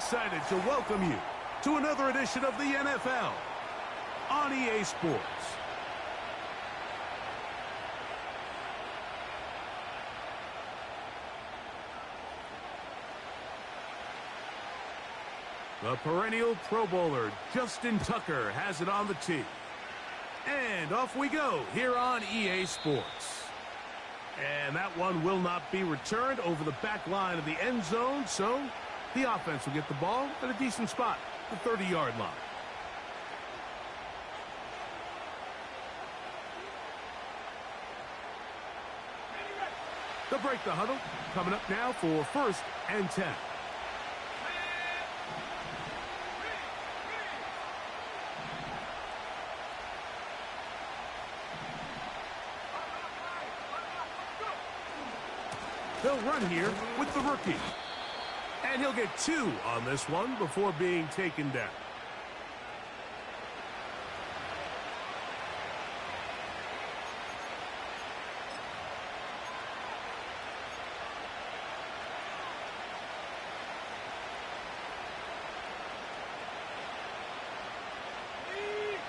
excited to welcome you to another edition of the NFL on EA Sports. The perennial Pro Bowler, Justin Tucker, has it on the tee. And off we go here on EA Sports. And that one will not be returned over the back line of the end zone, so the offense will get the ball at a decent spot, the 30-yard line. They'll break the huddle, coming up now for 1st and 10. They'll run here with the rookie. And he'll get 2 on this one before being taken down.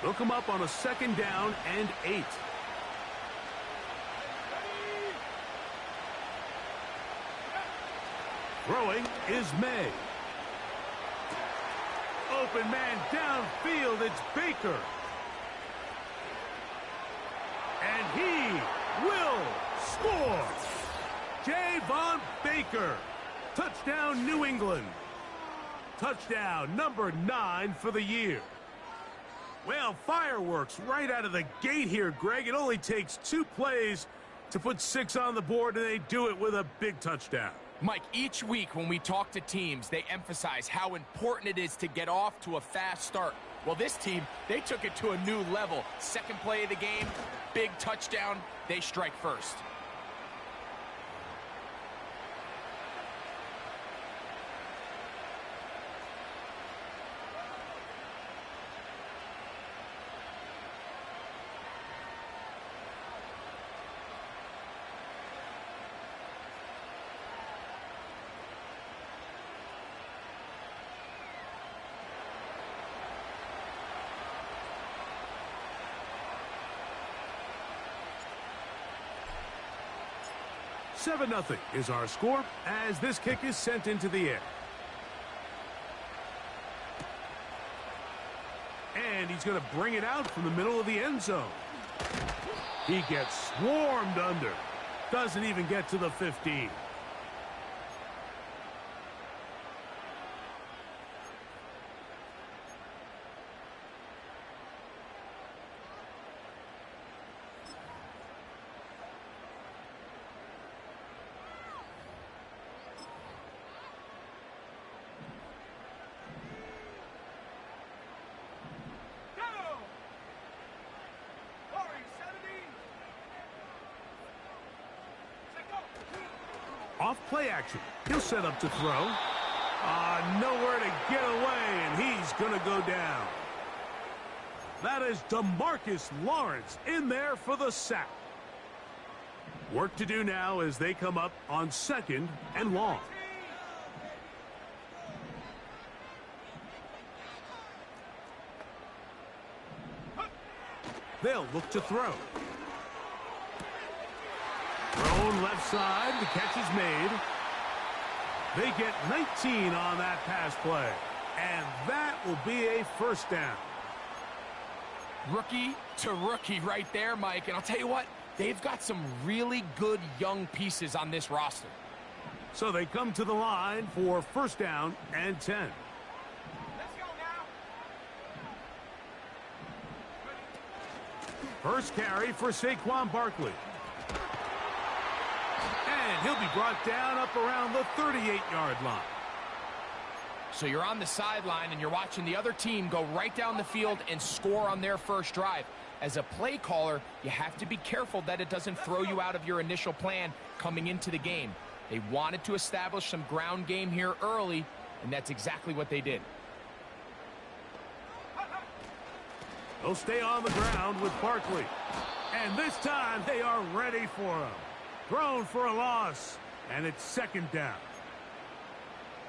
They'll come up on a 2nd down and 8. Throwing is May. Open man downfield, it's Baker. And he will score. Javon Baker. Touchdown, New England. Touchdown number 9 for the year. Well, fireworks right out of the gate here, Greg. It only takes 2 plays to put 6 on the board, and they do it with a big touchdown. Mike, each week when we talk to teams, they emphasize how important it is to get off to a fast start. Well, this team, they took it to a new level. 2nd play of the game, big touchdown, they strike first. Seven 0 is our score as this kick is sent into the air. And he's going to bring it out from the middle of the end zone. He gets swarmed under. Doesn't even get to the 15. Off play action. He'll set up to throw. Nowhere to get away, and he's going to go down. That is DeMarcus Lawrence in there for the sack. Work to do now as they come up on 2nd and long. They'll look to throw. Thrown left side, the catch is made. They get 19 on that pass play. And that will be a 1st down. Rookie to rookie right there, Mike. And I'll tell you what, they've got some really good young pieces on this roster. So they come to the line for 1st down and 10. Let's go now. First carry for Saquon Barkley. And he'll be brought down up around the 38-yard line. So you're on the sideline and you're watching the other team go right down the field and score on their first drive. As a play caller, you have to be careful that it doesn't throw you out of your initial plan coming into the game. They wanted to establish some ground game here early, and that's exactly what they did. They'll stay on the ground with Barkley. And this time they are ready for him. Thrown for a loss, and it's 2nd down.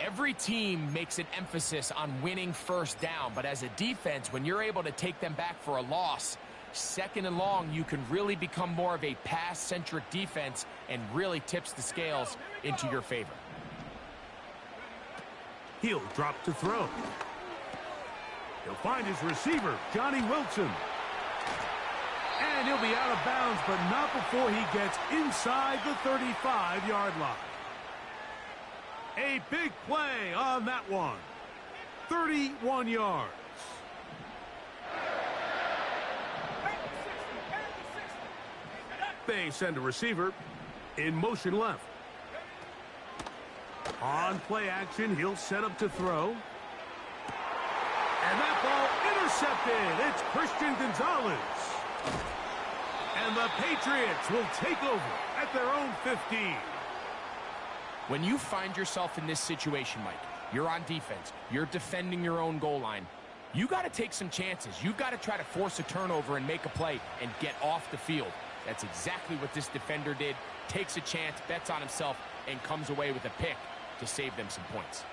Every team makes an emphasis on winning first down, but as a defense, when you're able to take them back for a loss, second and long, you can really become more of a pass-centric defense and really tips the scales into your favor. He'll drop to throw. He'll find his receiver, Johnny Wilson. And he'll be out of bounds, but not before he gets inside the 35-yard line. A big play on that one. 31 yards. They send a receiver in motion left. On play action, he'll set up to throw. And that ball intercepted. It's Christian Gonzalez. And the Patriots will take over at their own 15. When you find yourself in this situation, Mike, you're on defense, you're defending your own goal line, you got to take some chances. You've got to try to force a turnover and make a play and get off the field. That's exactly what this defender did. Takes a chance, bets on himself, and comes away with a pick to save them some points.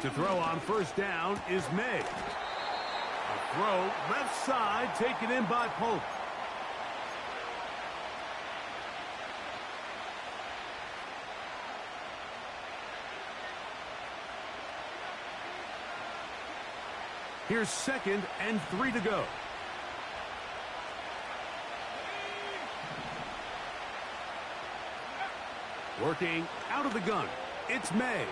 To throw on first down is May. A throw left side taken in by Pope. Here's 2nd and 3 to go. Working out of the gun, it's May.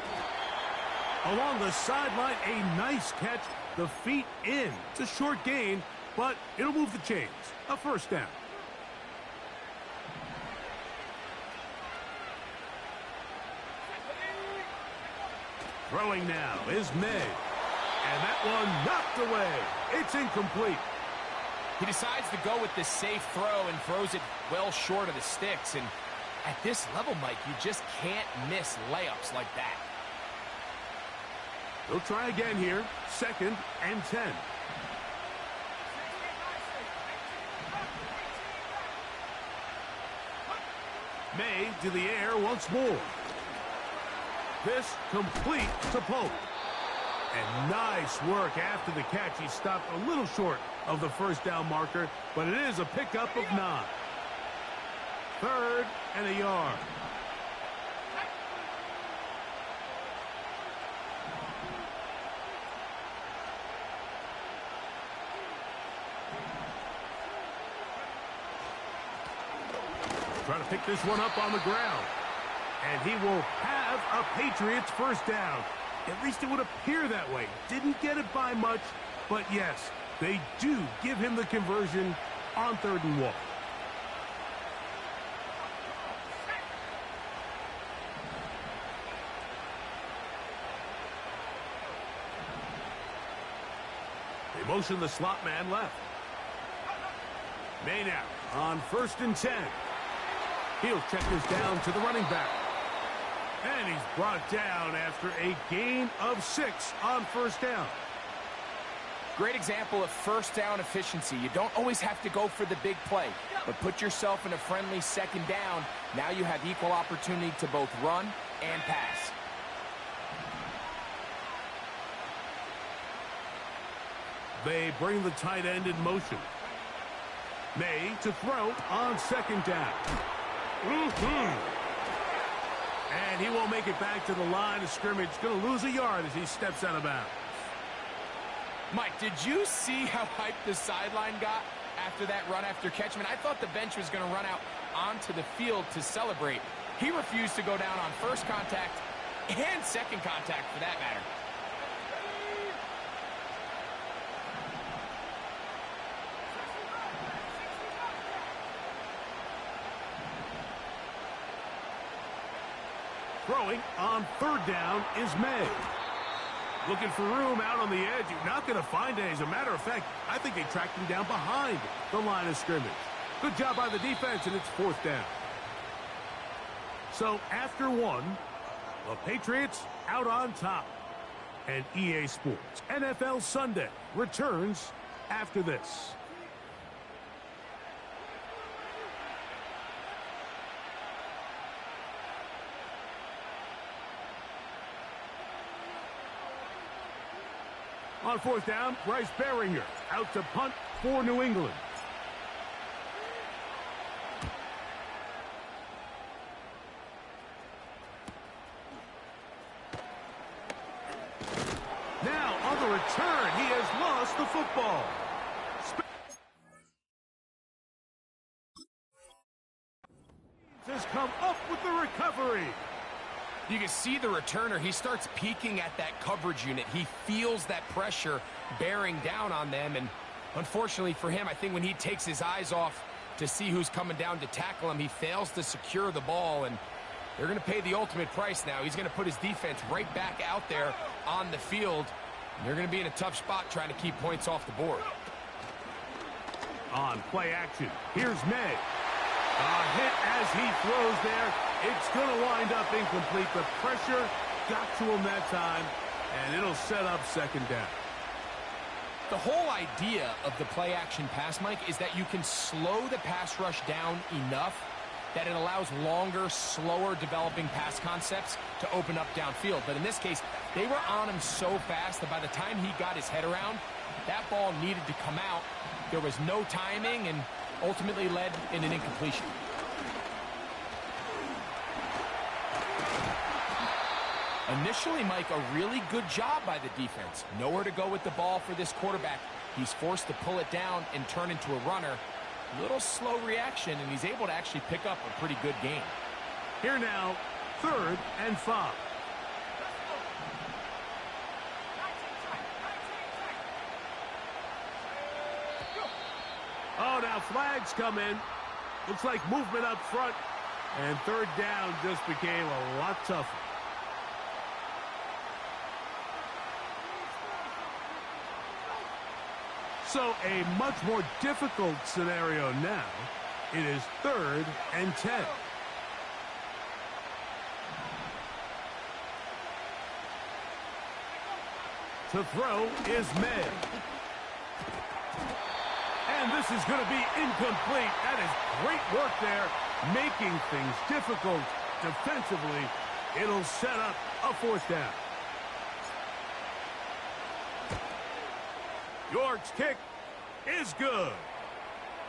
Along the sideline, a nice catch. The feet in. It's a short gain, but it'll move the chains. A first down. Throwing now is May. And that one knocked away. It's incomplete. He decides to go with the safe throw and throws it well short of the sticks. And at this level, Mike, you just can't miss layups like that. They'll try again here. 2nd and 10. May to the air once more. This complete to Pope. And nice work after the catch. He stopped a little short of the first down marker, but it is a pickup of 9. 3rd and a yard. Trying to pick this one up on the ground. And he will have a Patriots first down. At least it would appear that way. Didn't get it by much, but yes, they do give him the conversion on 3rd and 1. They motion the slot man left. May now on 1st and 10. He'll check this down to the running back. And he's brought down after a gain of 6 on first down. Great example of first down efficiency. You don't always have to go for the big play, but put yourself in a friendly 2nd down. Now you have equal opportunity to both run and pass. They bring the tight end in motion. May to throw on 2nd down. And he won't make it back to the line of scrimmage. Going to lose a yard as he steps out of bounds. Mike, did you see how hyped the sideline got after that run after catch? I mean, I thought the bench was going to run out onto the field to celebrate. He refused to go down on first contact and second contact for that matter. Throwing on 3rd down is May. Looking for room out on the edge. You're not going to find it. As a matter of fact, I think they tracked him down behind the line of scrimmage. Good job by the defense, and it's 4th down. So after 1, the Patriots out on top. And EA Sports NFL Sunday returns after this. On fourth down, Bryce Baringer out to punt for New England. Now on the return, he has lost the football. Has come up with the recovery. You can see the returner. He starts peeking at that coverage unit. He feels that pressure bearing down on them. And unfortunately for him, I think when he takes his eyes off to see who's coming down to tackle him, he fails to secure the ball. And they're going to pay the ultimate price now. He's going to put his defense right back out there on the field. And they're going to be in a tough spot trying to keep points off the board. On play action, here's May. A hit as he throws there. It's going to wind up incomplete. The pressure got to him that time, and it'll set up second down. The whole idea of the play-action pass, Mike, is that you can slow the pass rush down enough that it allows longer, slower developing pass concepts to open up downfield. But in this case, they were on him so fast that by the time he got his head around, that ball needed to come out. There was no timing and ultimately led in an incompletion. Initially, Mike, a really good job by the defense. Nowhere to go with the ball for this quarterback. He's forced to pull it down and turn into a runner. A little slow reaction, and he's able to actually pick up a pretty good game. Here now, 3rd and 5. Oh, now flags come in. Looks like movement up front. And 3rd down just became a lot tougher. So a much more difficult scenario now. It is 3rd and 10. To throw is May. And this is going to be incomplete. That is great work there, making things difficult defensively. It'll set up a 4th down. York's kick is good.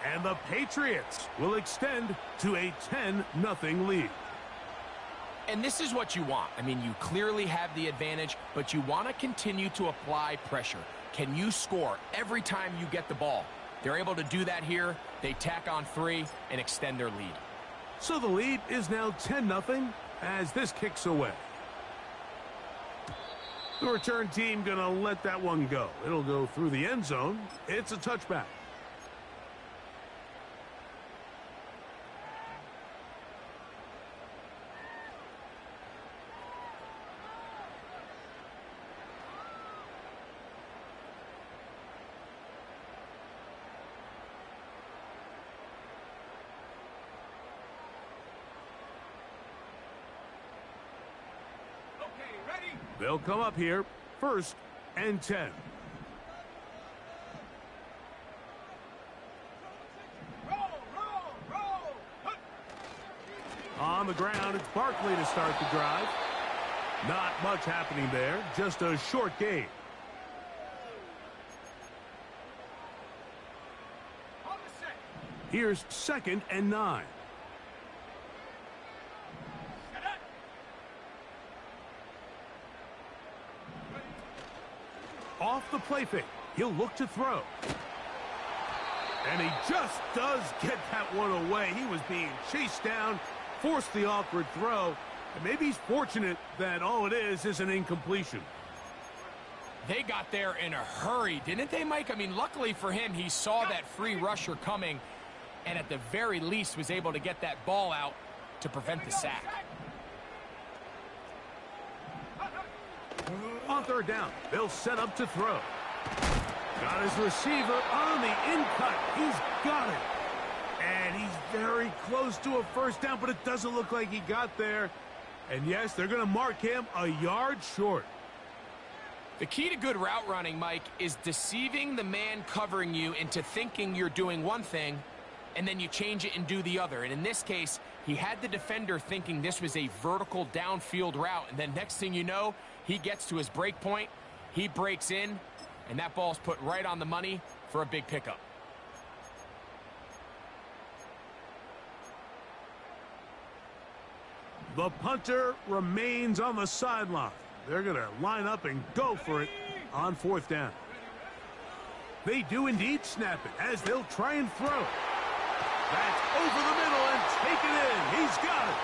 And the Patriots will extend to a 10-0 lead. And this is what you want. I mean, you clearly have the advantage, but you want to continue to apply pressure. Can you score every time you get the ball? They're able to do that here. They tack on 3 and extend their lead. So the lead is now 10-0 as this kicks away. The return team going to let that one go. It'll go through the end zone. It's a touchback. They'll come up here, 1st and 10. On the ground, it's Barkley to start the drive. Not much happening there, just a short gain. Here's 2nd and 9. Off the play fake. He'll look to throw. And he just does get that one away. He was being chased down, forced the awkward throw. And maybe he's fortunate that all it is an incompletion. They got there in a hurry, didn't they, Mike? I mean, luckily for him, he saw that free rusher coming and at the very least was able to get that ball out to prevent the sack. On 3rd down, they'll set up to throw. Got his receiver on the in-cut. He's got it. And he's very close to a 1st down, but it doesn't look like he got there. And yes, they're going to mark him a yard short. The key to good route running, Mike, is deceiving the man covering you into thinking you're doing one thing, and then you change it and do the other. And in this case, he had the defender thinking this was a vertical downfield route, and then next thing you know, he gets to his break point, he breaks in, and that ball's put right on the money for a big pickup. The punter remains on the sideline. They're going to line up and go for it on 4th down. They do indeed snap it as they'll try and throw. That's over the middle and take it in. He's got it.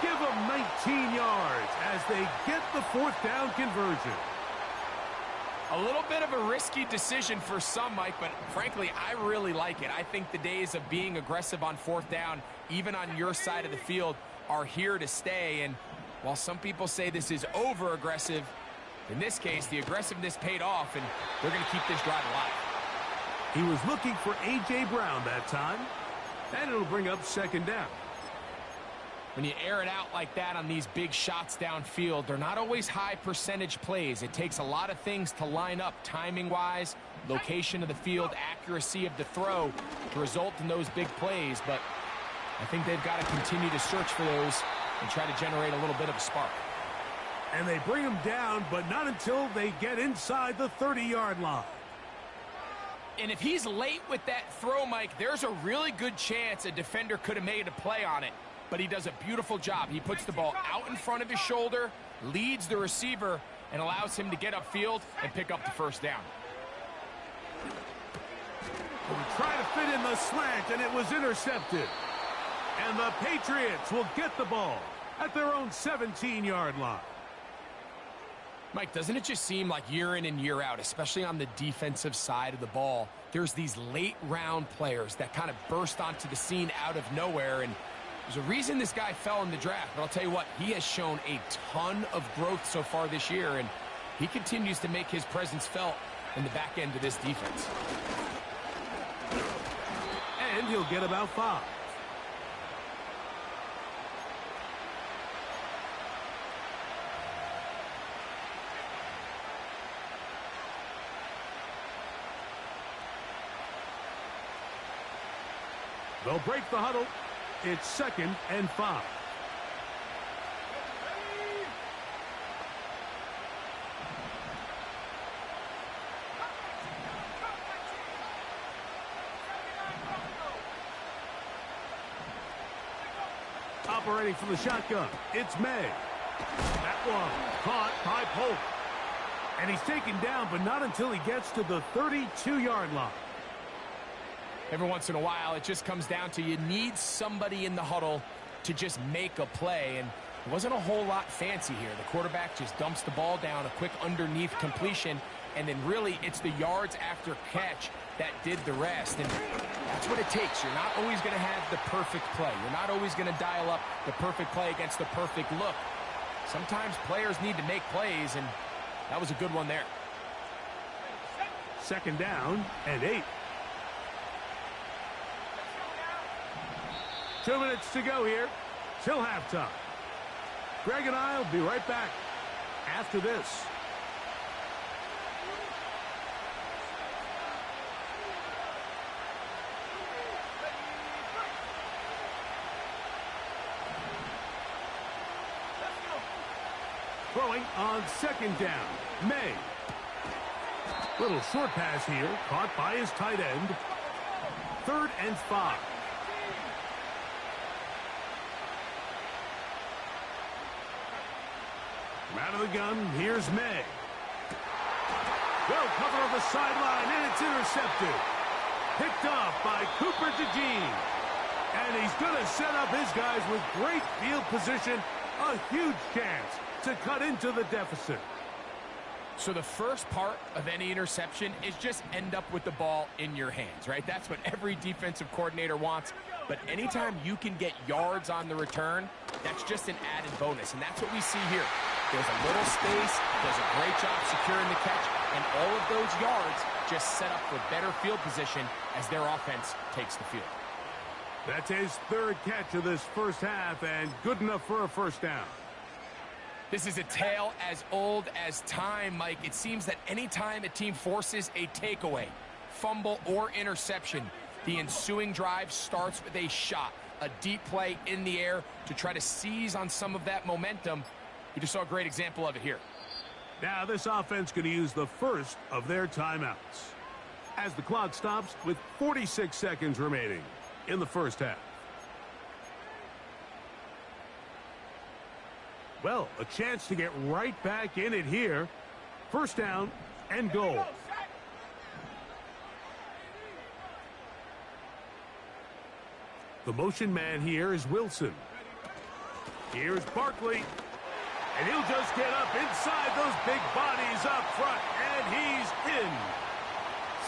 Give him 19 yards as they get the 4th down conversion. A little bit of a risky decision for some, Mike, but frankly, I really like it. I think the days of being aggressive on 4th down, even on your side of the field, are here to stay. And while some people say this is over-aggressive, in this case, the aggressiveness paid off, and they're going to keep this drive alive. He was looking for A.J. Brown that time, and it'll bring up 2nd down. When you air it out like that on these big shots downfield, they're not always high percentage plays. It takes a lot of things to line up timing-wise, location of the field, accuracy of the throw to result in those big plays. But I think they've got to continue to search for those and try to generate a little bit of a spark. And they bring him down, but not until they get inside the 30-yard line. And if he's late with that throw, Mike, there's a really good chance a defender could have made a play on it. But he does a beautiful job. He puts the ball out in front of his shoulder, leads the receiver, and allows him to get upfield and pick up the 1st down. Trying to fit in the slant, and it was intercepted. And the Patriots will get the ball at their own 17-yard line. Mike, doesn't it just seem like year in and year out, especially on the defensive side of the ball, there's these late-round players that kind of burst onto the scene out of nowhere, and there's a reason this guy fell in the draft, but I'll tell you what, he has shown a ton of growth so far this year, and he continues to make his presence felt in the back end of this defense. And he'll get about 5. They'll break the huddle. It's 2nd and 5. Operating from the shotgun, it's May. That one caught by Polk. And he's taken down, but not until he gets to the 32-yard line. Every once in a while, it just comes down to you need somebody in the huddle to just make a play, and it wasn't a whole lot fancy here. The quarterback just dumps the ball down, a quick underneath completion, and then really it's the yards after catch that did the rest, and that's what it takes. You're not always going to have the perfect play. You're not always going to dial up the perfect play against the perfect look. Sometimes players need to make plays, and that was a good one there. 2nd down and 8. 2 minutes to go here till halftime. Greg and I will be right back after this. Throwing on 2nd down, May. Little short pass here, caught by his tight end. 3rd and 5. Out of the gun, here's May. Well covered on the sideline, and it's intercepted. Picked off by Cooper DeJean. And he's going to set up his guys with great field position. A huge chance to cut into the deficit. So the first part of any interception is just end up with the ball in your hands, right? That's what every defensive coordinator wants. But anytime you can get yards on the return, that's just an added bonus. And that's what we see here. There's a little space, does a great job securing the catch, and all of those yards just set up for better field position as their offense takes the field. That's his 3rd catch of this first half, and good enough for a 1st down. This is a tale as old as time, Mike. It seems that anytime a team forces a takeaway, fumble, or interception, the ensuing drive starts with a shot, a deep play in the air to try to seize on some of that momentum. We just saw a great example of it here. Now this offense going to use the first of their timeouts as the clock stops with 46 seconds remaining in the first half. Well, a chance to get right back in it here. First down and goal. The motion man here is Wilson. Here's Barkley. And he'll just get up inside those big bodies up front. And he's in.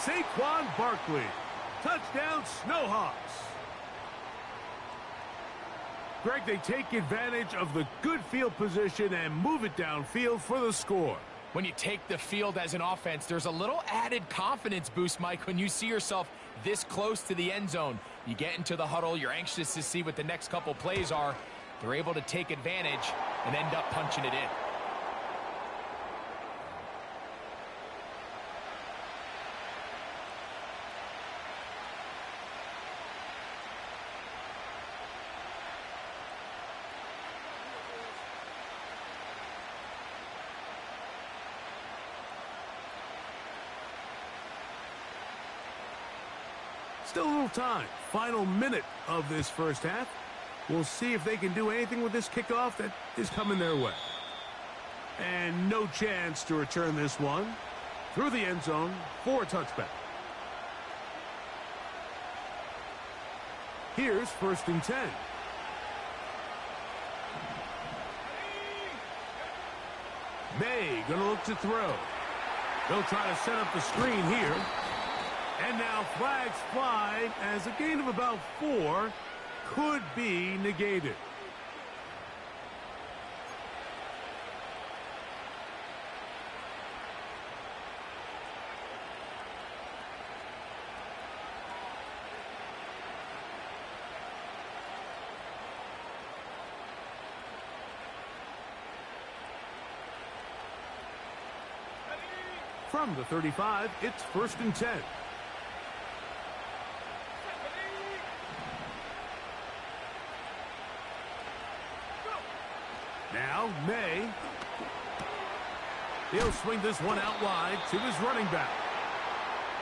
Saquon Barkley. Touchdown, Snowhawks. Greg, they take advantage of the good field position and move it downfield for the score. When you take the field as an offense, there's a little added confidence boost, Mike, when you see yourself this close to the end zone. You get into the huddle, you're anxious to see what the next couple plays are. They're able to take advantage and end up punching it in. Still a little time. Final minute of this first half. We'll see if they can do anything with this kickoff that is coming their way. And no chance to return this one through the end zone for a touchback. Here's first and 10. May gonna look to throw. They'll try to set up the screen here. And now flags fly as a gain of about 4 could be negated. From the 35, it's first and 10. Now, May. He'll swing this one out wide to his running back.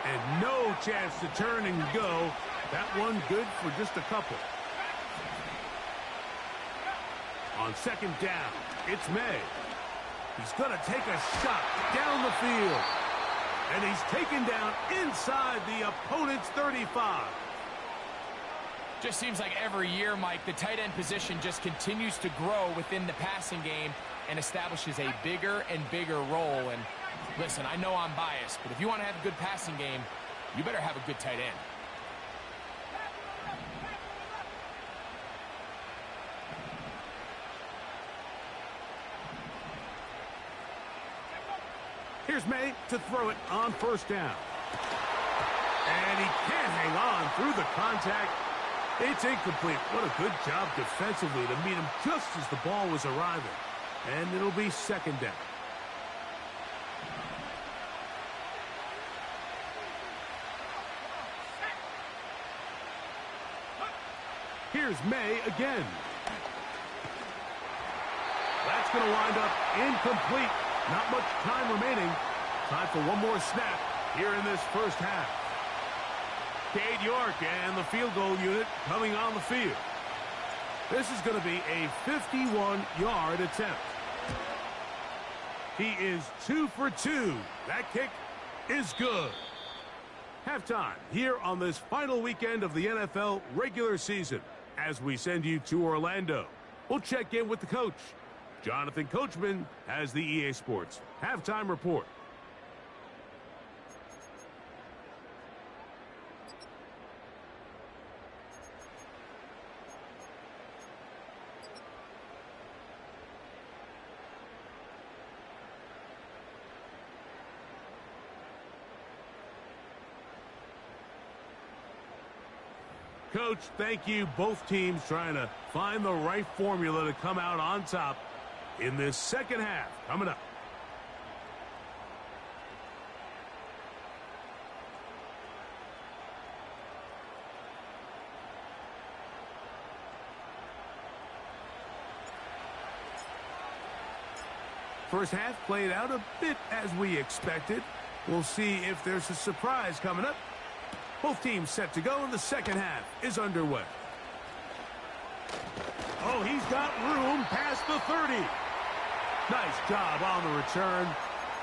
And no chance to turn and go. That one good for just a couple. On second down, it's May. He's going to take a shot down the field. And he's taken down inside the opponent's 35. Just seems like every year, Mike, the tight end position just continues to grow within the passing game and establishes a bigger and bigger role. And listen, I know I'm biased, but if you want to have a good passing game, you better have a good tight end. Here's May to throw it on first down. And he can't hang on through the contact. It's incomplete. What a good job defensively to meet him just as the ball was arriving. And it'll be second down. Here's May again. That's going to wind up incomplete. Not much time remaining. Time for one more snap here in this first half. Cade York and the field goal unit coming on the field. This is going to be a 51-yard attempt. He is 2 for 2. That kick is good. Halftime here on this final weekend of the NFL regular season as we send you to Orlando. We'll check in with the coach. Jonathan Coachman has the EA Sports Halftime Report. Coach, thank you. Both teams trying to find the right formula to come out on top. in this second half coming up. First half played out a bit as we expected. We'll see if there's a surprise coming up. Both teams set to go, and the second half is underway. Oh, he's got room past the 30. Nice job on the return.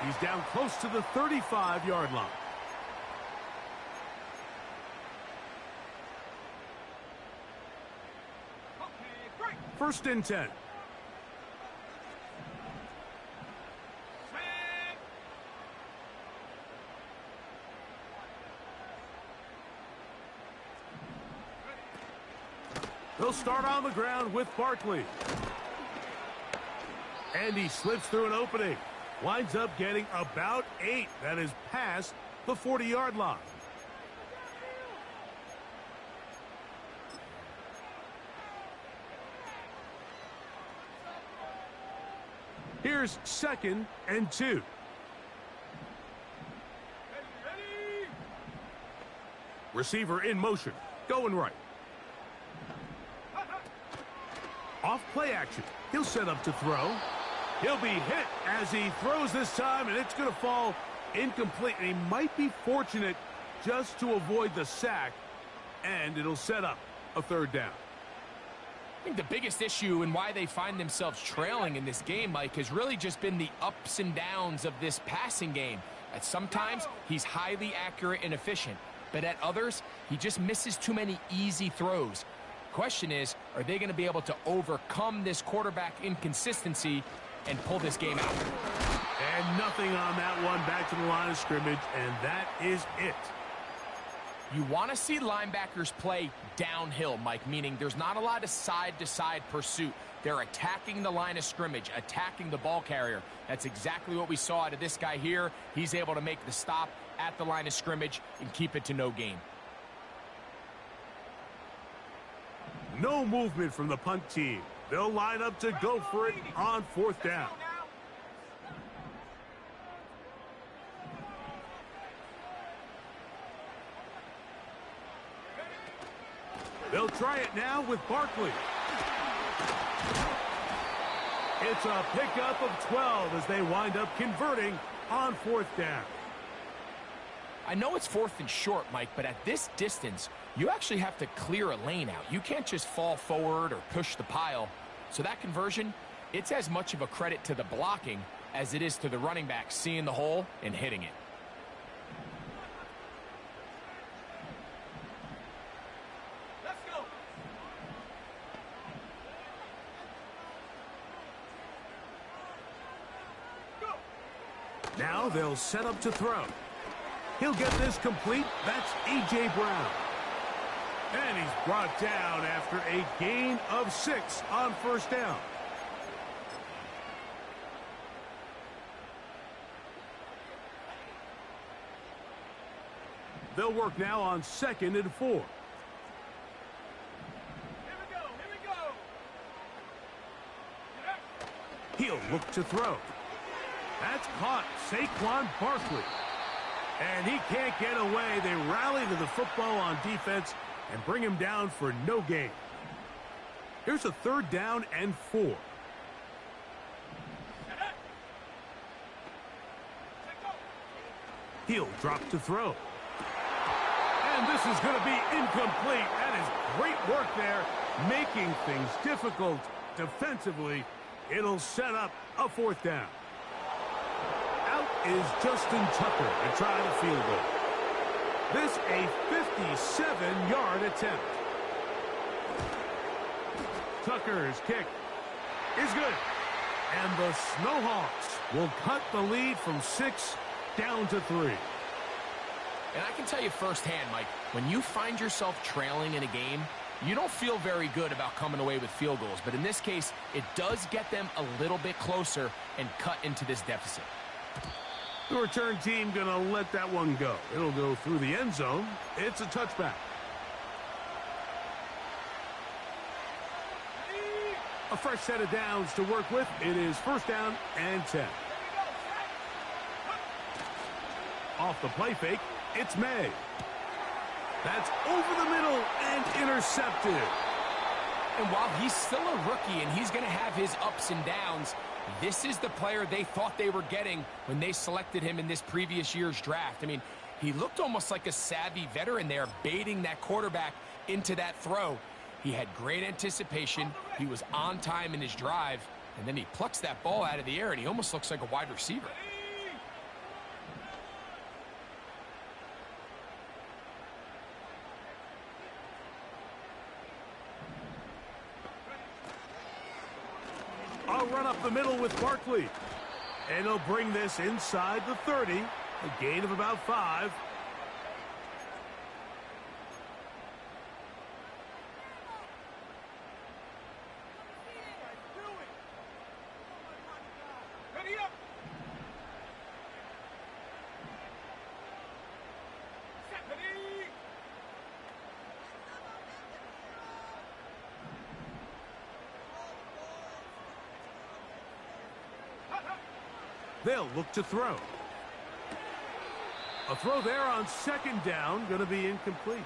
He's down close to the 35-yard line. First and 10. They'll start on the ground with Barkley. And he slips through an opening. Winds up getting about 8. That is past the 40-yard line. Here's 2nd and 2. Receiver in motion. Going right. Off play action. He'll set up to throw. He'll be hit as he throws this time, and it's going to fall incomplete. And he might be fortunate just to avoid the sack, and it'll set up a third down. I think the biggest issue and why they find themselves trailing in this game, Mike, has really just been the ups and downs of this passing game. At sometimes, he's highly accurate and efficient, but at others, he just misses too many easy throws. Question is, are they going to be able to overcome this quarterback inconsistency and pull this game out? And nothing on that one. Back to the line of scrimmage, and that is it. You want to see linebackers play downhill, Mike, meaning there's not a lot of side-to-side pursuit. They're attacking the line of scrimmage, attacking the ball carrier. That's exactly what we saw out of this guy here. He's able to make the stop at the line of scrimmage and keep it to no gain. No movement from the punt team. They'll line up to go for it on 4th down. They'll try it now with Barkley. It's a pickup of 12 as they wind up converting on 4th down. I know it's 4th and short, Mike, but at this distance, you actually have to clear a lane out. You can't just fall forward or push the pile. So that conversion, it's as much of a credit to the blocking as it is to the running back seeing the hole and hitting it. Let's go. Now they'll set up to throw. He'll get this complete. That's A.J. Brown. And he's brought down after a gain of 6 on 1st down. They'll work now on 2nd and 4. Here we go. He'll look to throw. That's caught. Saquon Barkley. And he can't get away. They rally to the football on defense and bring him down for no gain. Here's a 3rd down and 4. He'll drop to throw. And this is going to be incomplete. That is great work there, making things difficult defensively. It'll set up a 4th down. Out is Justin Tucker to try the field goal. This a 57-yard attempt. Tucker's kick is good. And the Snowhawks will cut the lead from 6 down to 3. And I can tell you firsthand, Mike, when you find yourself trailing in a game, you don't feel very good about coming away with field goals. But in this case, it does get them a little bit closer and cut into this deficit. The return team going to let that one go. It'll go through the end zone. It's a touchback. A fresh set of downs to work with. It is first down and 10. Off the play fake, it's May. That's over the middle and intercepted. And while he's still a rookie and he's going to have his ups and downs, this is the player they thought they were getting when they selected him in this previous year's draft. I mean, he looked almost like a savvy veteran there, baiting that quarterback into that throw. He had great anticipation. He was on time in his drive, and then he plucks that ball out of the air, and he almost looks like a wide receiver. I'll run up the middle with Barkley. And he'll bring this inside the 30. A gain of about 5. Ready up. Set, ready. They'll look to throw. A throw there on second down, going to be incomplete.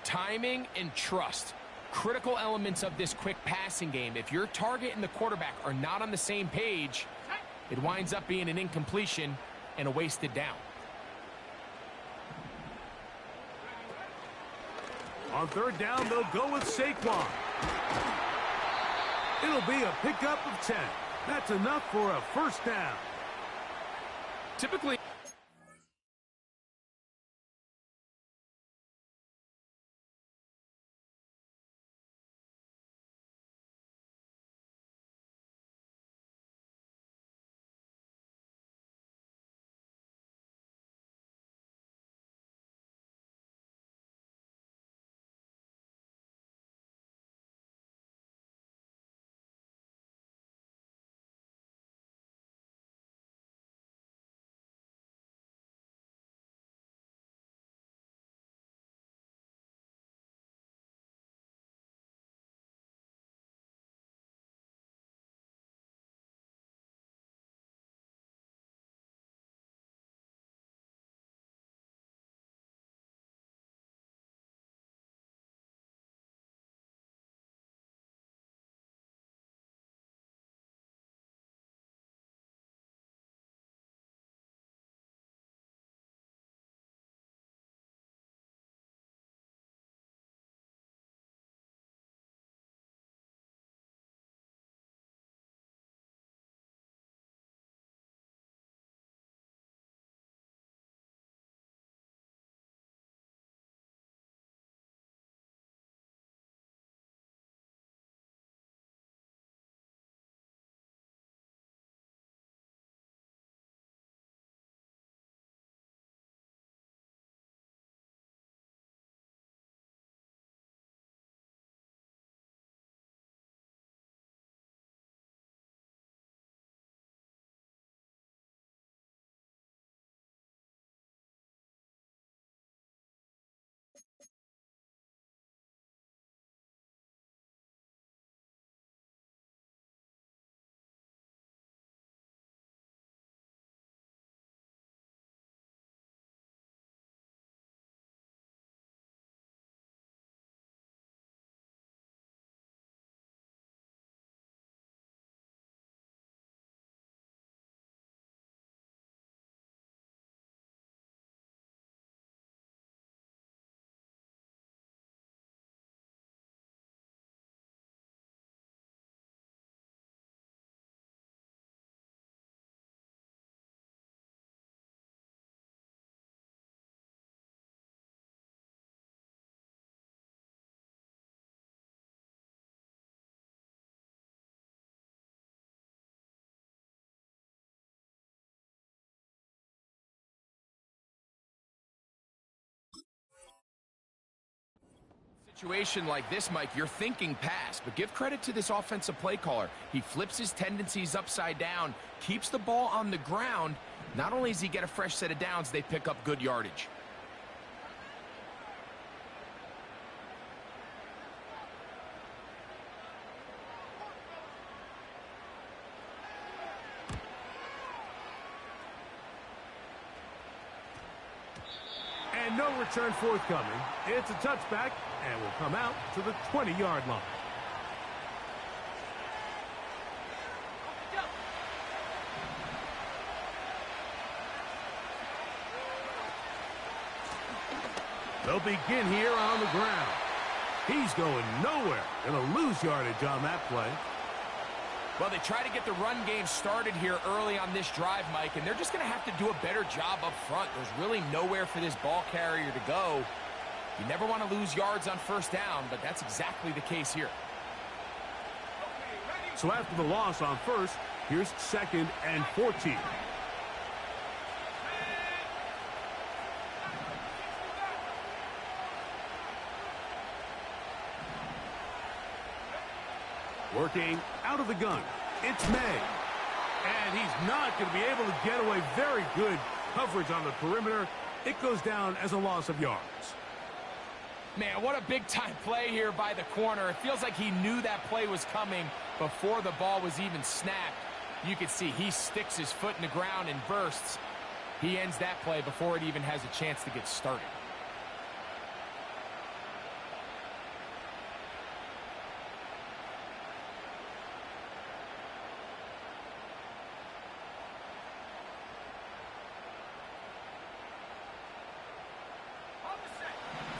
Timing and trust, critical elements of this quick passing game. If your target and the quarterback are not on the same page, it winds up being an incompletion and a wasted down. On third down, they'll go with Saquon. It'll be a pickup of 10. That's enough for a first down. Typically, situation like this, Mike, you're thinking pass, but give credit to this offensive play caller. He flips his tendencies upside down, keeps the ball on the ground. Not only does he get a fresh set of downs, they pick up good yardage. And no return forthcoming. It's a touchback and will come out to the 20-yard line. They'll begin here on the ground. He's going nowhere. Going to lose yardage on that play. Well, they try to get the run game started here early on this drive, Mike, and they're just going to have to do a better job up front. There's really nowhere for this ball carrier to go. You never want to lose yards on first down, but that's exactly the case here. So after the loss on first, here's 2nd and 14. Working out of the gun, it's May. And he's not going to be able to get away. Very good coverage on the perimeter. It goes down as a loss of yards. Man, what a big-time play here by the corner. It feels like he knew that play was coming before the ball was even snapped. You can see he sticks his foot in the ground and bursts. He ends that play before it even has a chance to get started.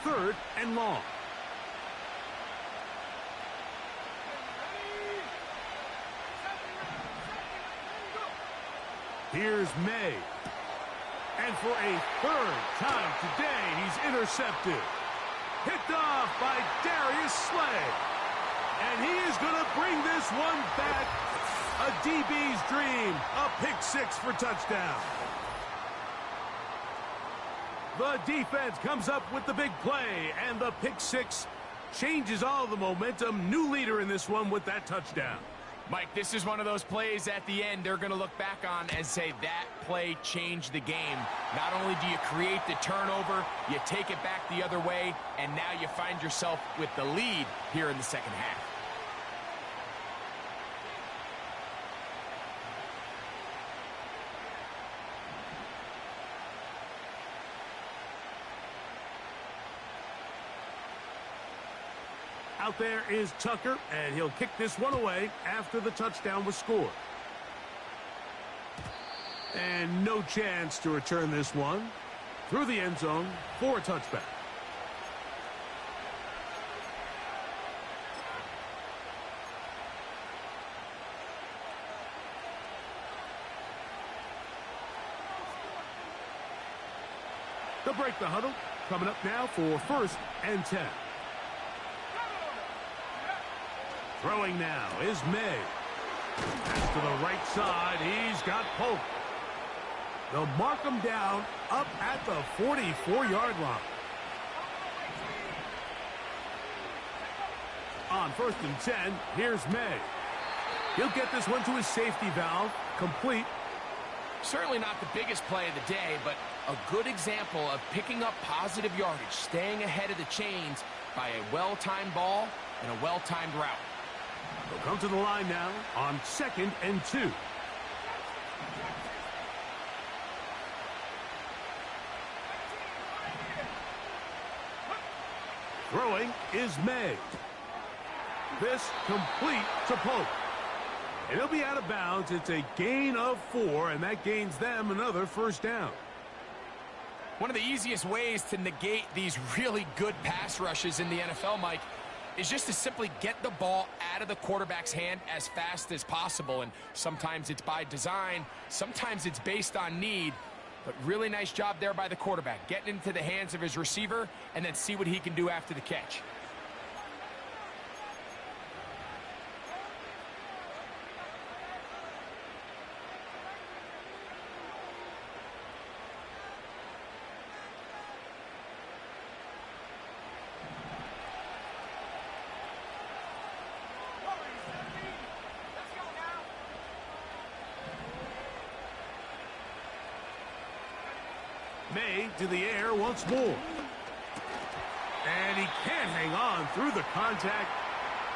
Third and long. Here's May. And for a third time today, he's intercepted. Picked off by Darius Slay. And he is going to bring this one back. A DB's dream. A pick six for touchdown. The defense comes up with the big play, and the pick six changes all the momentum. New leader in this one with that touchdown. Mike, this is one of those plays at the end they're going to look back on and say that play changed the game. Not only do you create the turnover, you take it back the other way, and now you find yourself with the lead here in the second half. Out there is Tucker, and he'll kick this one away after the touchdown was scored. And no chance to return this one through the end zone for a touchback. They'll break the huddle. Coming up now for 1st and 10. Throwing now is May. Pass to the right side. He's got Polk. They'll mark him down up at the 44-yard line. On 1st and 10, here's May. He'll get this one to his safety valve. Complete. Certainly not the biggest play of the day, but a good example of picking up positive yardage, staying ahead of the chains by a well-timed ball and a well-timed route. They'll come to the line now on 2nd and 2. Throwing is May. This complete to Polk. And he'll be out of bounds. It's a gain of 4, and that gains them another 1st down. One of the easiest ways to negate these really good pass rushes in the NFL, Mike, is just to simply get the ball out of the quarterback's hand as fast as possible. And sometimes it's by design, sometimes it's based on need. But really nice job there by the quarterback, getting into the hands of his receiver and then see what he can do after the catch. May to the air once more. And he can't hang on through the contact.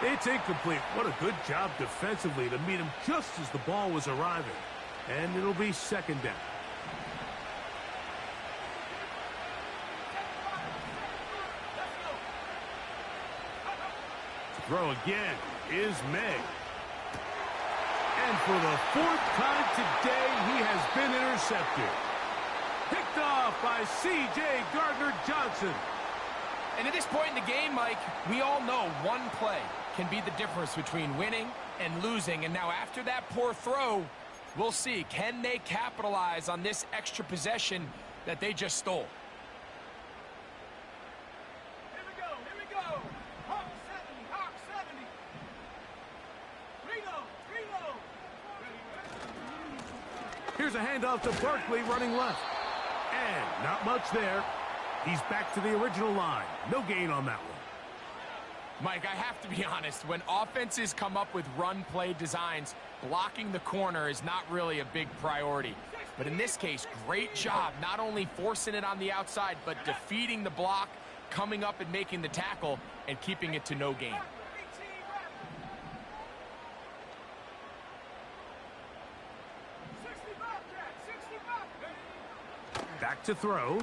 It's incomplete. What a good job defensively to meet him just as the ball was arriving. And it'll be 2nd down. throw again is May. And for the fourth time today, he has been intercepted. Picked off by C.J. Gardner-Johnson. And at this point in the game, Mike, we all know one play can be the difference between winning and losing. And now after that poor throw, we'll see, can they capitalize on this extra possession that they just stole? Here we go. Hawk 70. Reload. Here's a handoff to Barkley running left. And not much there. He's back to the original line. No gain on that one. Mike, I have to be honest, when offenses come up with run play designs, blocking the corner is not really a big priority. But in this case, great job not only forcing it on the outside, but defeating the block, coming up and making the tackle, and keeping it to no gain. Back to throw.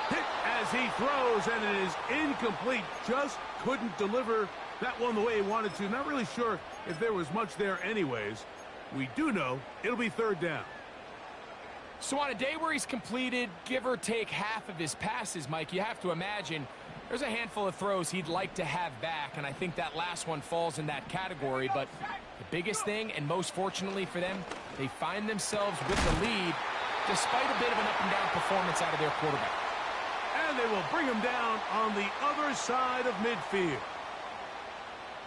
Hit as he throws, and it is incomplete. Just couldn't deliver that one the way he wanted to. Not really sure if there was much there anyways. We do know it'll be third down. So on a day where he's completed, give or take half of his passes, Mike, you have to imagine there's a handful of throws he'd like to have back, and I think that last one falls in that category. But the biggest thing, and most fortunately for them, they find themselves with the lead despite a bit of an up-and-down performance out of their quarterback. And they will bring him down on the other side of midfield.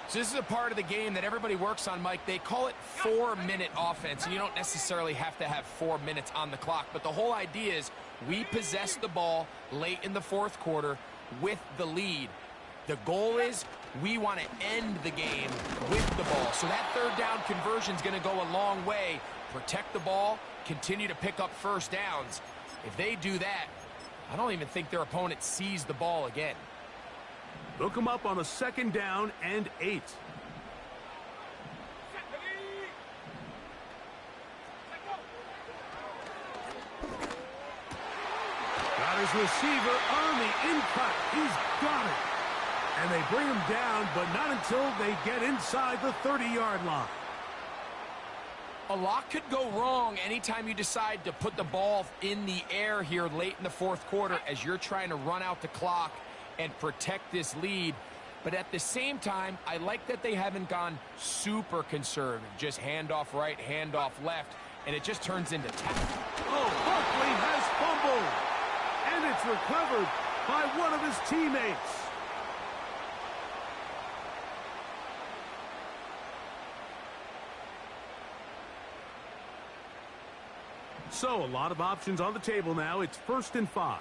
So this is a part of the game that everybody works on, Mike. They call it 4-minute offense, and you don't necessarily have to have 4 minutes on the clock. But the whole idea is we possess the ball late in the fourth quarter with the lead. The goal is we want to end the game with the ball. So that third down conversion is going to go a long way. Protect the ball, continue to pick up first downs. If they do that, I don't even think their opponent sees the ball again. Look him up on a 2nd down and 8. Got his receiver on the in-cut. He's got it. And they bring him down, but not until they get inside the 30-yard line. A lot could go wrong anytime you decide to put the ball in the air here late in the fourth quarter as you're trying to run out the clock and protect this lead. But at the same time, I like that they haven't gone super conservative. Just handoff right, handoff left, and it just turns into tackle. Oh, Barkley has fumbled, and it's recovered by one of his teammates. So, a lot of options on the table now. It's 1st and 5.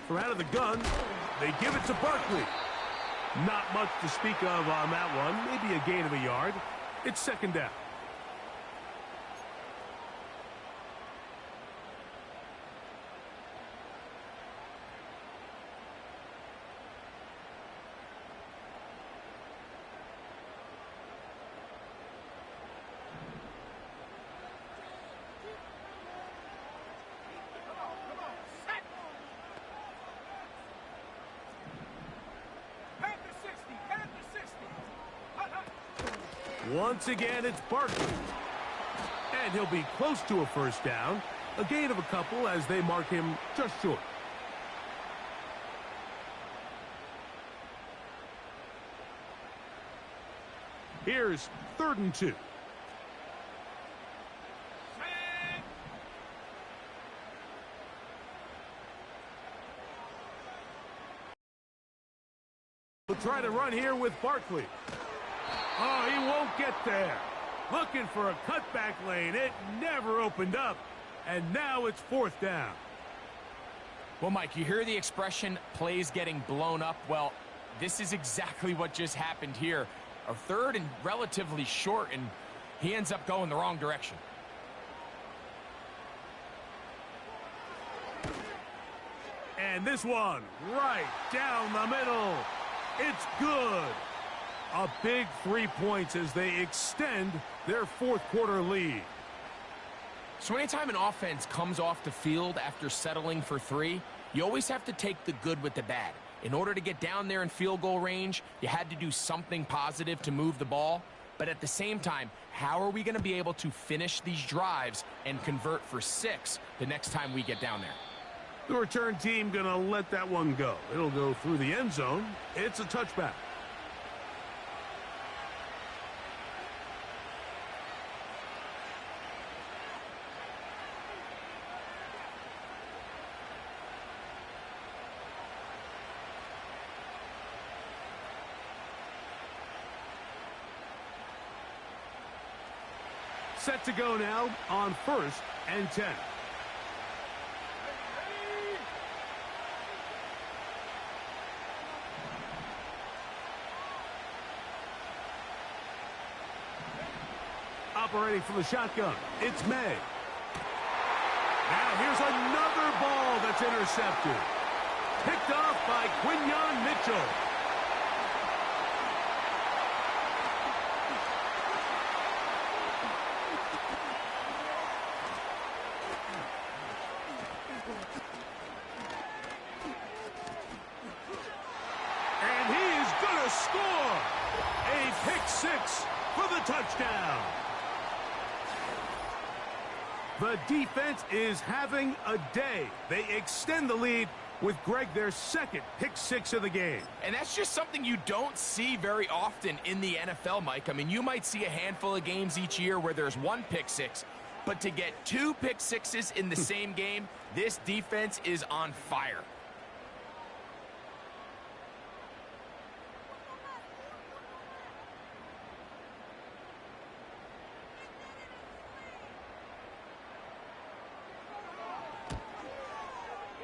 From out of the gun, they give it to Barkley. Not much to speak of on that one. Maybe a gain of a yard. It's 2nd down. Once again, it's Barkley. And he'll be close to a 1st down. A gain of a couple as they mark him just short. Here's 3rd and 2. We'll try to run here with Barkley. Oh, he won't get there. Looking for a cutback lane. It never opened up. And now it's 4th down. Well, Mike, you hear the expression, plays getting blown up. Well, this is exactly what just happened here. A 3rd and relatively short, and he ends up going the wrong direction. And this one, right down the middle. It's good. A big 3 points as they extend their fourth quarter lead. So anytime an offense comes off the field after settling for 3, you always have to take the good with the bad. In order to get down there in field goal range, you had to do something positive to move the ball. But at the same time, how are we going to be able to finish these drives and convert for 6 the next time we get down there? The return team going to let that one go. It'll go through the end zone. It's a touchback. Set to go now on 1st and 10. Operating from the shotgun, it's May. Now here's another ball that's intercepted. Picked off by Quinyon Mitchell. And he is going to score. A pick 6 for the touchdown. The defense is having a day. They extend the lead with Greg their second pick 6 of the game. And that's just something you don't see very often in the NFL, Mike. I mean, you might see a handful of games each year where there's 1 pick 6, but to get 2 pick 6s in the same game, this defense is on fire.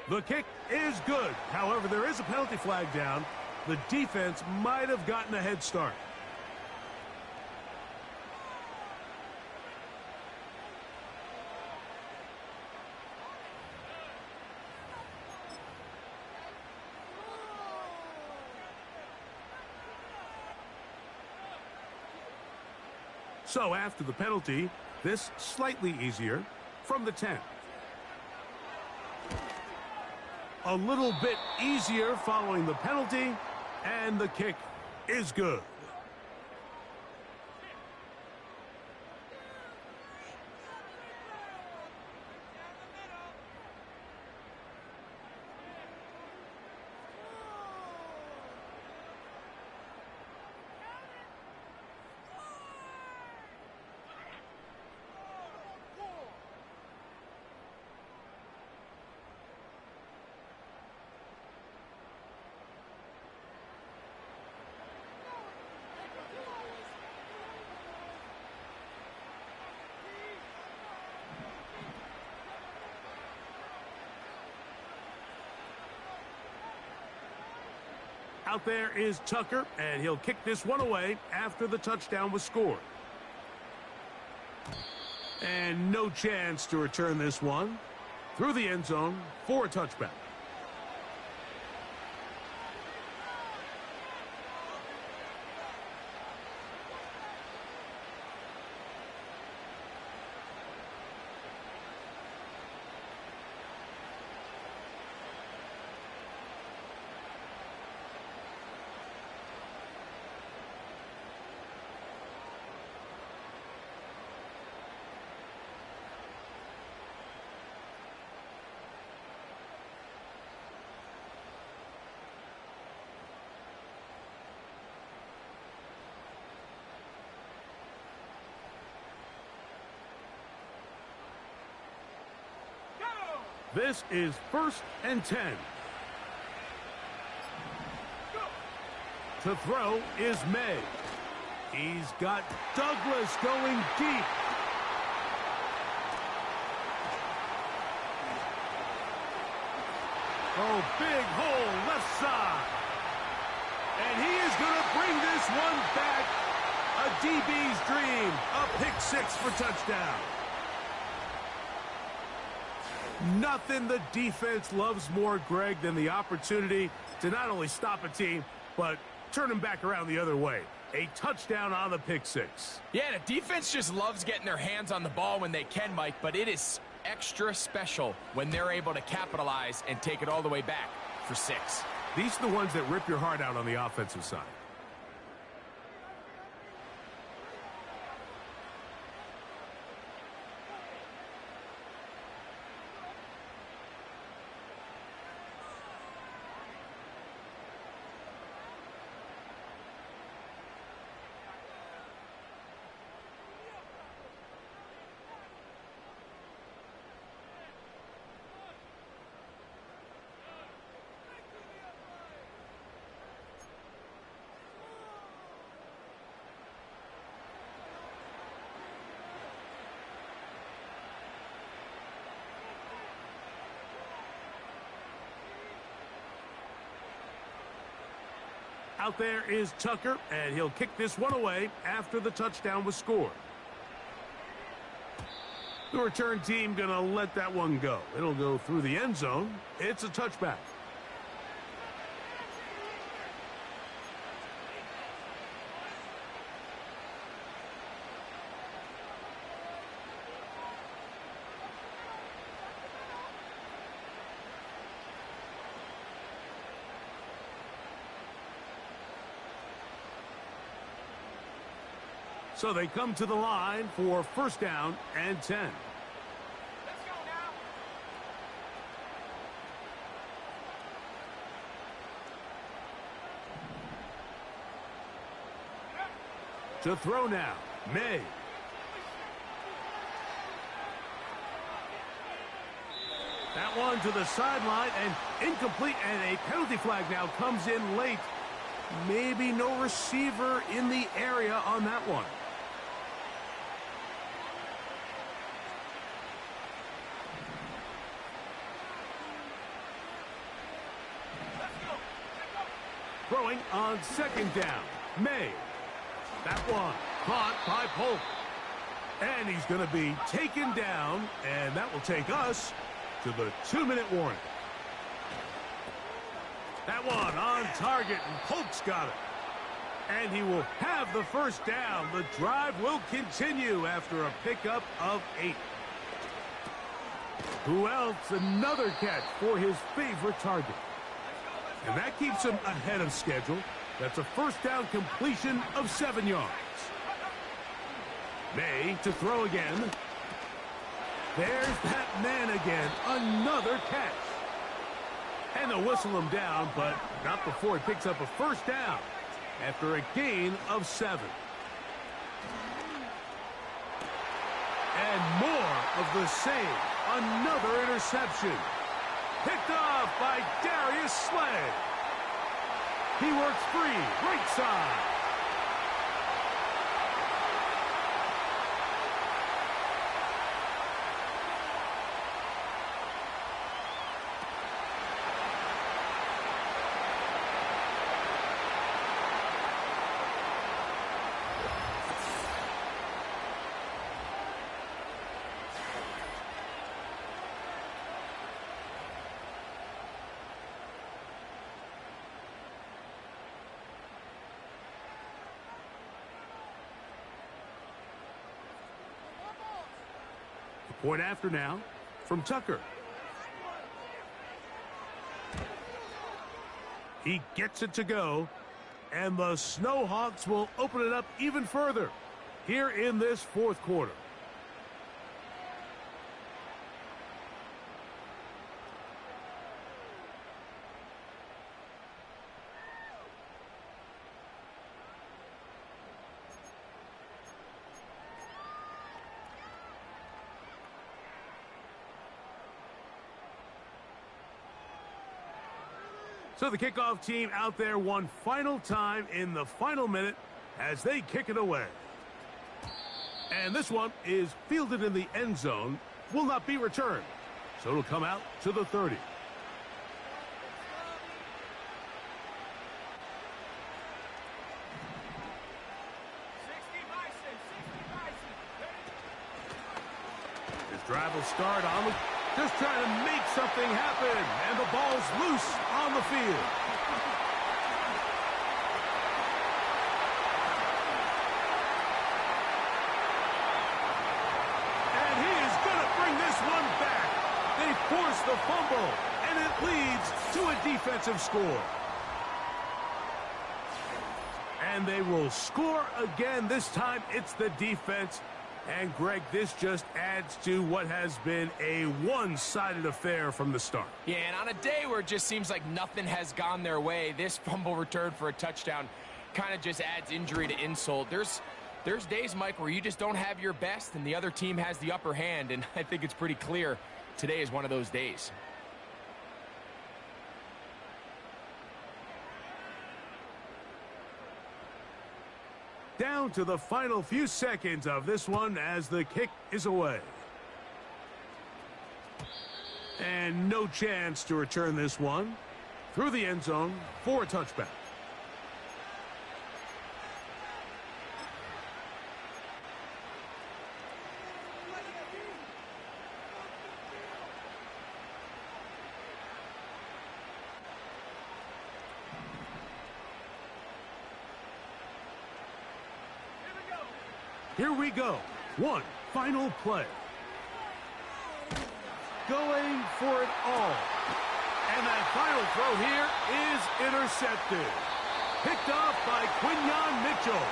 The kick is good. However, there is a penalty flag down. The defense might have gotten a head start. So after the penalty, this slightly easier from the 10. A little bit easier following the penalty, and the kick is good. Out there is Tucker, and he'll kick this one away after the touchdown was scored. And no chance to return this one through the end zone for a touchback. This is 1st and 10. To throw is May. He's got Douglas going deep. Oh, big hole left side. And he is going to bring this one back. A DB's dream. A pick 6 for touchdown. Nothing the defense loves more, Greg, than the opportunity to not only stop a team, but turn them back around the other way. A touchdown on the pick six. Yeah, the defense just loves getting their hands on the ball when they can, Mike, but it is extra special when they're able to capitalize and take it all the way back for 6. These are the ones that rip your heart out on the offensive side. Out there is Tucker, and he'll kick this one away after the touchdown was scored. The return team going to let that one go. It'll go through the end zone. It's a touchback. So they come to the line for first down and 10. Let's go now. To throw now, May. That one to the sideline and incomplete, and a penalty flag now comes in late. Maybe no receiver in the area on that one. Throwing on second down, May. That one caught by Polk. And he's going to be taken down, and that will take us to the 2-minute warning. That one on target, and Polk's got it. And he will have the first down. The drive will continue after a pickup of 8. Who else? Another catch for his favorite target. And that keeps him ahead of schedule. That's a first down completion of 7 yards. May to throw again. There's that man again. Another catch. And they'll whistle him down, but not before he picks up a first down after a gain of 7. And more of the same. Another interception. Picked off by Darius Slay. He works free, right side. Point after now from Tucker. He gets it to go, and the Snowhawks will open it up even further here in this fourth quarter. So the kickoff team out there one final time in the final minute as they kick it away. And this one is fielded in the end zone, will not be returned. So it'll come out to the 30. His drive will start on the... Just trying to make something happen, and the ball's loose on the field. the fumble, and it leads to a defensive score. And they will score again. This time it's the defense. And, Greg, this just adds to what has been a one-sided affair from the start. Yeah, and on a day where it just seems like nothing has gone their way, this fumble return for a touchdown kind of just adds injury to insult. There's days, Mike, where you just don't have your best and the other team has the upper hand, and I think it's pretty clear today is one of those days. Down to the final few seconds of this one as the kick is away. And no chance to return this one through the end zone for a touchback. Here we go. One final play. Going for it all. And that final throw here is intercepted. Picked off by Quinyon Mitchell.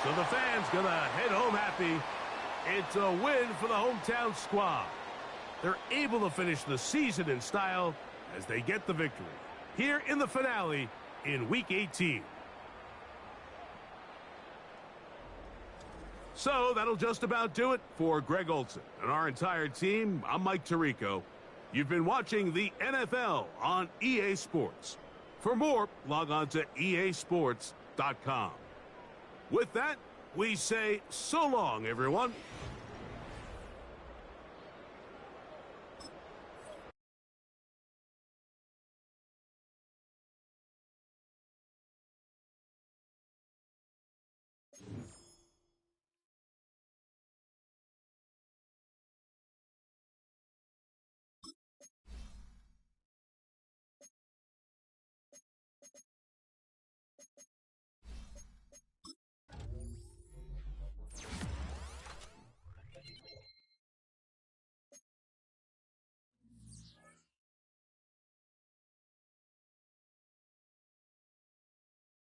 So the fans gonna head home happy. It's a win for the hometown squad. They're able to finish the season in style as they get the victory here in the finale in Week 18. So that'll just about do it for Greg Olson and our entire team. I'm Mike Tirico. You've been watching the NFL on EA Sports. For more, log on to easports.com. With that, we say so long, everyone.